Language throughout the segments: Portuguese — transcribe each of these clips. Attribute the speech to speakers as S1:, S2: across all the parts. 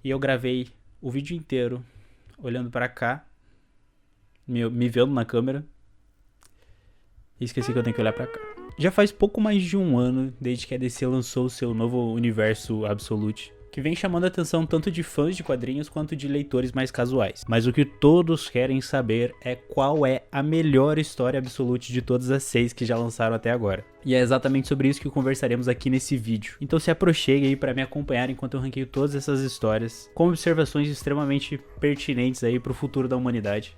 S1: e eu gravei o vídeo inteiro olhando pra cá, me vendo na câmera, e esqueci que eu tenho que olhar pra cá. Já faz pouco mais de um ano desde que a DC lançou o seu novo universo Absolute, que vem chamando a atenção tanto de fãs de quadrinhos quanto de leitores mais casuais. Mas o que todos querem saber é qual é a melhor história Absolute de todas as 6 que já lançaram até agora. E é exatamente sobre isso que conversaremos aqui nesse vídeo. Então se aproxime aí para me acompanhar enquanto eu ranqueio todas essas histórias, com observações extremamente pertinentes aí para o futuro da humanidade.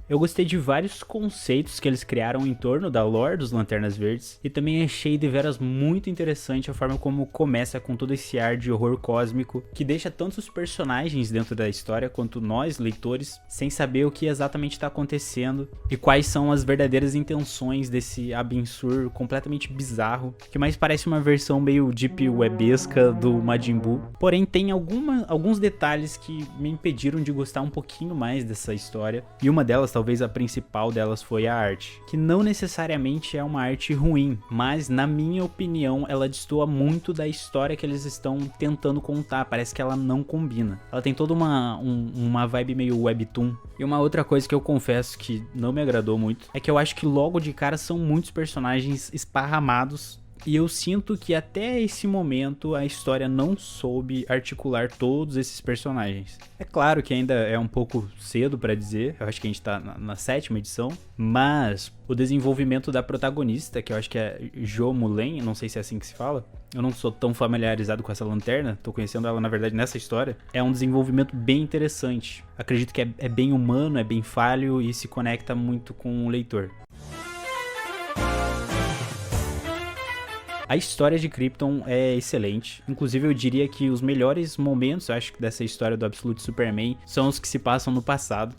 S1: Eu gostei de vários conceitos que eles criaram em torno da lore dos Lanternas Verdes, e também achei deveras muito interessante a forma como começa com todo esse ar de horror cósmico, que deixa tanto os personagens dentro da história, quanto nós, leitores, sem saber o que exatamente está acontecendo, e quais são as verdadeiras intenções desse Abin-Sur completamente bizarro, que mais parece uma versão meio deep webesca do Majin Buu. Porém tem alguns detalhes que me impediram de gostar um pouquinho mais dessa história, e uma delas, talvez a principal delas, foi a arte, que não necessariamente é uma arte ruim, mas na minha opinião ela destoa muito da história que eles estão tentando contar. Parece que ela não combina. Ela tem toda uma vibe meio webtoon. E uma outra coisa que eu confesso que não me agradou muito é que eu acho que logo de cara são muitos personagens esparramados. E eu sinto que até esse momento a história não soube articular todos esses personagens. É claro que ainda é um pouco cedo pra dizer, eu acho que a gente tá na 7ª edição, mas o desenvolvimento da protagonista, que eu acho que é Jo Mullein, não sei se é assim que se fala, eu não sou tão familiarizado com essa lanterna, tô conhecendo ela na verdade nessa história, é um desenvolvimento bem interessante. Acredito que é bem humano, é bem falho e se conecta muito com o leitor. A história de Krypton é excelente, inclusive eu diria que os melhores momentos, eu acho, dessa história do Absolute Superman são os que se passam no passado.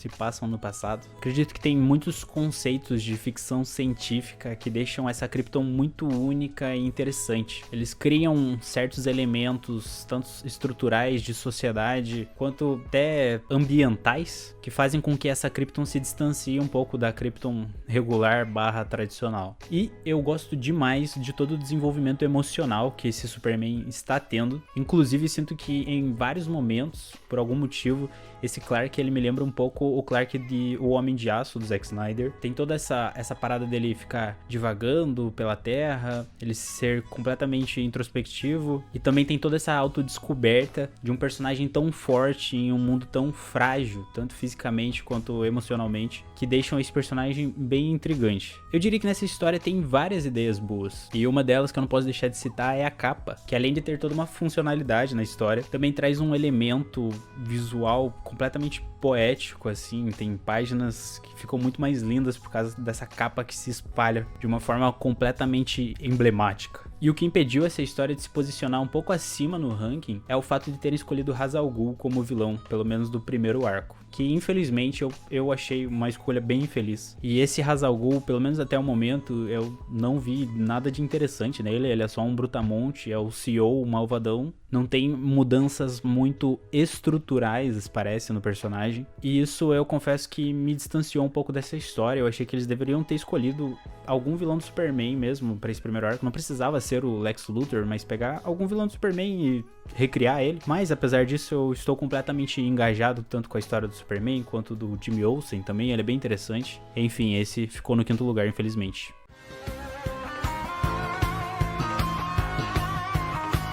S1: Acredito que tem muitos conceitos de ficção científica que deixam essa Krypton muito única e interessante. Eles criam certos elementos, tanto estruturais de sociedade, quanto até ambientais, que fazem com que essa Krypton se distancie um pouco da Krypton regular / tradicional. E eu gosto demais de todo o desenvolvimento emocional que esse Superman está tendo. Inclusive sinto que em vários momentos, por algum motivo, esse Clark ele me lembra um pouco o Clark de O Homem de Aço do Zack Snyder. Tem toda essa parada dele ficar divagando pela Terra, ele ser completamente introspectivo, e também tem toda essa autodescoberta de um personagem tão forte em um mundo tão frágil, tanto fisicamente quanto emocionalmente, que deixam esse personagem bem intrigante. Eu diria que nessa história tem várias ideias boas, e uma delas que eu não posso deixar de citar é a capa, que além de ter toda uma funcionalidade na história, também traz um elemento visual completamente poético, assim. Tem páginas que ficam muito mais lindas por causa dessa capa que se espalha de uma forma completamente emblemática. E o que impediu essa história de se posicionar um pouco acima no ranking é o fato de terem escolhido Ra's al Ghul como vilão, pelo menos do primeiro arco, que infelizmente eu achei uma escolha bem infeliz. E esse Ra's al Ghul, pelo menos até o momento, eu não vi nada de interessante nele. Ele é só um brutamonte, é o CEO, o malvadão. Não tem mudanças muito estruturais, parece, no personagem. E isso eu confesso que me distanciou um pouco dessa história. Eu achei que eles deveriam ter escolhido algum vilão do Superman mesmo pra esse primeiro arco. Não precisava ser o Lex Luthor, mas pegar algum vilão do Superman e recriar ele. Mas apesar disso, eu estou completamente engajado tanto com a história do Superman quanto do Jimmy Olsen também. Ele é bem interessante. Enfim, esse ficou no 5º lugar, infelizmente.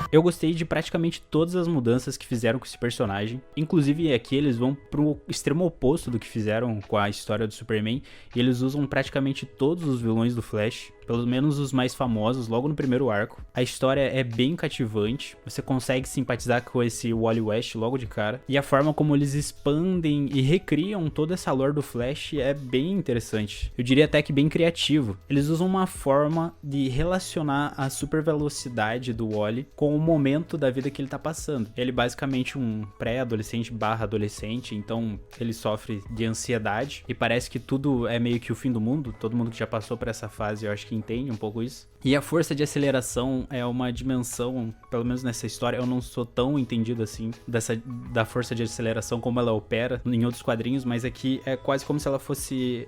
S1: Eu gostei de praticamente todas as mudanças que fizeram com esse personagem. Inclusive aqui eles vão pro extremo oposto do que fizeram com a história do Superman. E eles usam praticamente todos os vilões do Flash, pelo menos os mais famosos, logo no primeiro arco. A história é bem cativante, você consegue simpatizar com esse Wally West logo de cara. E a forma como eles expandem e recriam toda essa lore do Flash é bem interessante. Eu diria até que bem criativo. Eles usam uma forma de relacionar a super velocidade do Wally com o momento da vida que ele tá passando. Ele é basicamente um pré-adolescente / adolescente, então ele sofre de ansiedade e parece que tudo é meio que o fim do mundo. Todo mundo que já passou por essa fase, eu acho que entende um pouco isso. E a força de aceleração é uma dimensão, pelo menos nessa história, eu não sou tão entendido assim da força de aceleração como ela opera em outros quadrinhos, mas aqui é quase como se ela fosse,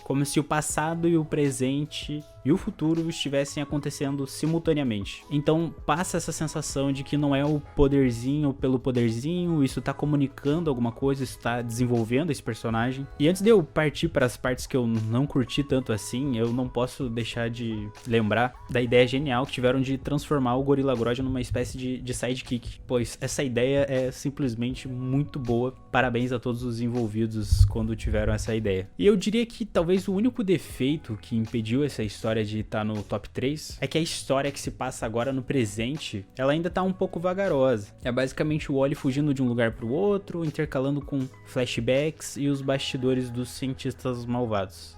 S1: como se o passado e o presente e o futuro estivessem acontecendo simultaneamente. Então passa essa sensação de que não é o poderzinho pelo poderzinho, isso tá comunicando alguma coisa, isso tá desenvolvendo esse personagem. E antes de eu partir para as partes que eu não curti tanto assim, eu não posso deixar de lembrar da ideia genial que tiveram de transformar o Gorilla Grodd numa espécie de sidekick, pois essa ideia é simplesmente muito boa. Parabéns a todos os envolvidos quando tiveram essa ideia. E eu diria que talvez o único defeito que impediu essa história de estar no top 3 é que a história que se passa agora no presente, ela ainda tá um pouco vagarosa. É basicamente o Wally fugindo de um lugar pro outro, intercalando com flashbacks e os bastidores dos cientistas malvados.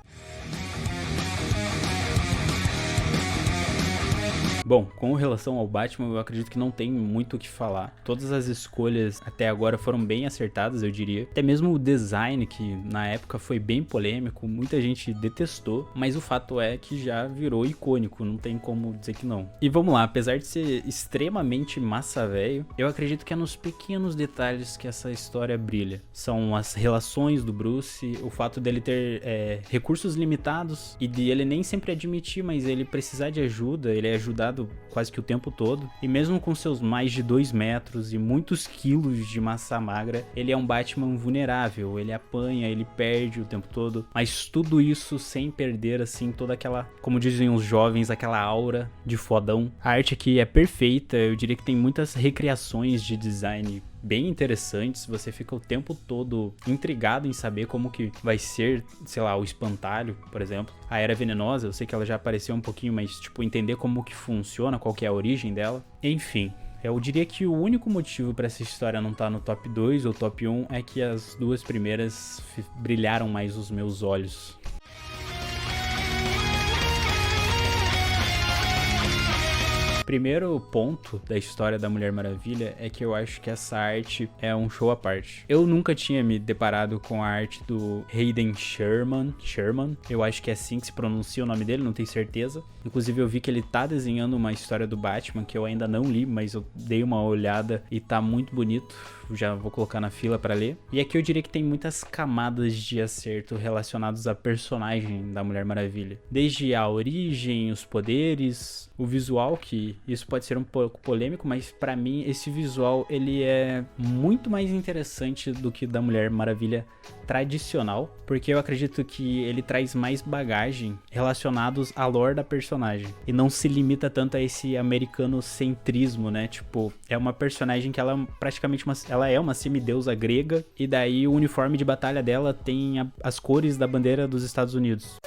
S1: Bom, com relação ao Batman, eu acredito que não tem muito o que falar. Todas as escolhas até agora foram bem acertadas, eu diria. Até mesmo o design, que na época foi bem polêmico, muita gente detestou, mas o fato é que já virou icônico, não tem como dizer que não. E vamos lá, apesar de ser extremamente massa velho, eu acredito que é nos pequenos detalhes que essa história brilha. São as relações do Bruce, o fato dele ter recursos limitados e de ele nem sempre admitir, mas ele precisar de ajuda, ele é ajudado quase que o tempo todo, e mesmo com seus mais de 2 metros e muitos quilos de massa magra, ele é um Batman vulnerável, ele apanha, ele perde o tempo todo, mas tudo isso sem perder assim toda aquela, como dizem os jovens, aquela aura de fodão. A arte aqui é perfeita, eu diria que tem muitas recriações de design bem interessantes, você fica o tempo todo intrigado em saber como que vai ser, sei lá, o espantalho, por exemplo. A Era Venenosa, eu sei que ela já apareceu um pouquinho, mas tipo, entender como que funciona, qual que é a origem dela. Enfim, eu diria que o único motivo para essa história não estar no top 2 ou top 1 é que as duas primeiras brilharam mais os meus olhos. Primeiro ponto da história da Mulher Maravilha é que eu acho que essa arte é um show à parte. Eu nunca tinha me deparado com a arte do Hayden Sherman, eu acho que é assim que se pronuncia o nome dele, não tenho certeza. Inclusive eu vi que ele tá desenhando uma história do Batman que eu ainda não li, mas eu dei uma olhada e tá muito bonito. Já vou colocar na fila pra ler. E aqui eu diria que tem muitas camadas de acerto relacionados à personagem da Mulher Maravilha. Desde a origem, os poderes, o visual, que isso pode ser um pouco polêmico, mas pra mim esse visual ele é muito mais interessante do que da Mulher Maravilha tradicional, porque eu acredito que ele traz mais bagagem relacionados à lore da personagem e não se limita tanto a esse americanocentrismo, né? Tipo, é uma personagem que ela é praticamente ela é uma semideusa grega, e daí o uniforme de batalha dela tem as cores da bandeira dos Estados Unidos.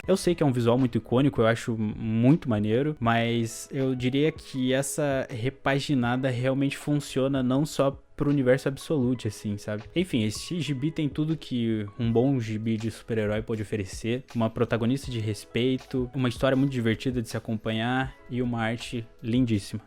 S1: Eu sei que é um visual muito icônico, eu acho muito maneiro, mas eu diria que essa repaginada realmente funciona não só pro universo Absolute, assim, sabe? Enfim, esse gibi tem tudo que um bom gibi de super-herói pode oferecer. Uma protagonista de respeito, uma história muito divertida de se acompanhar e uma arte lindíssima.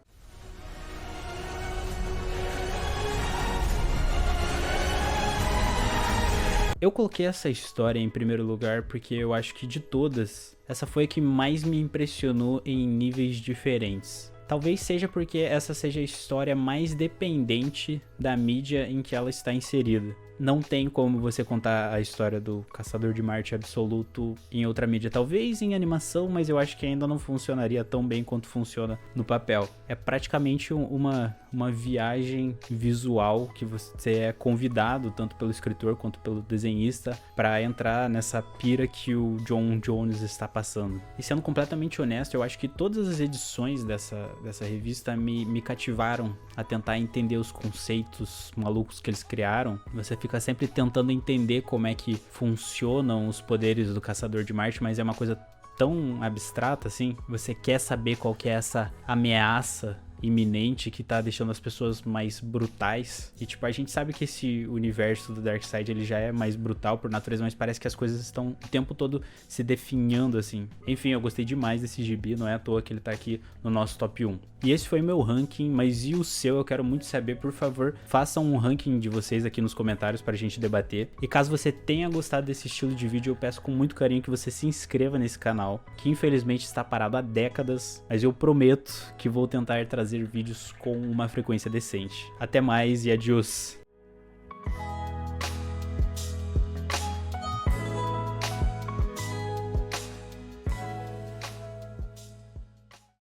S1: Eu coloquei essa história em primeiro lugar porque eu acho que de todas, essa foi a que mais me impressionou em níveis diferentes. Talvez seja porque essa seja a história mais dependente da mídia em que ela está inserida. Não tem como você contar a história do Caçador de Marte Absoluto em outra mídia. Talvez em animação, mas eu acho que ainda não funcionaria tão bem quanto funciona no papel. É praticamente uma viagem visual que você é convidado, tanto pelo escritor quanto pelo desenhista, para entrar nessa pira que o John Jones está passando. E sendo completamente honesto, eu acho que todas as edições dessa revista me cativaram a tentar entender os conceitos malucos que eles criaram. Você fica sempre tentando entender como é que funcionam os poderes do Caçador de Marte, mas é uma coisa tão abstrata assim. Você quer saber qual que é essa ameaça iminente que tá deixando as pessoas mais brutais. E tipo, a gente sabe que esse universo do Darkseid ele já é mais brutal por natureza, mas parece que as coisas estão o tempo todo se definhando assim. Enfim, eu gostei demais desse gibi, não é à toa que ele tá aqui no nosso top 1. E esse foi meu ranking, mas e o seu? Eu quero muito saber, por favor, façam um ranking de vocês aqui nos comentários pra gente debater. E caso você tenha gostado desse estilo de vídeo, eu peço com muito carinho que você se inscreva nesse canal, que infelizmente está parado há décadas, mas eu prometo que vou tentar trazer vídeos com uma frequência decente. Até mais e adiós!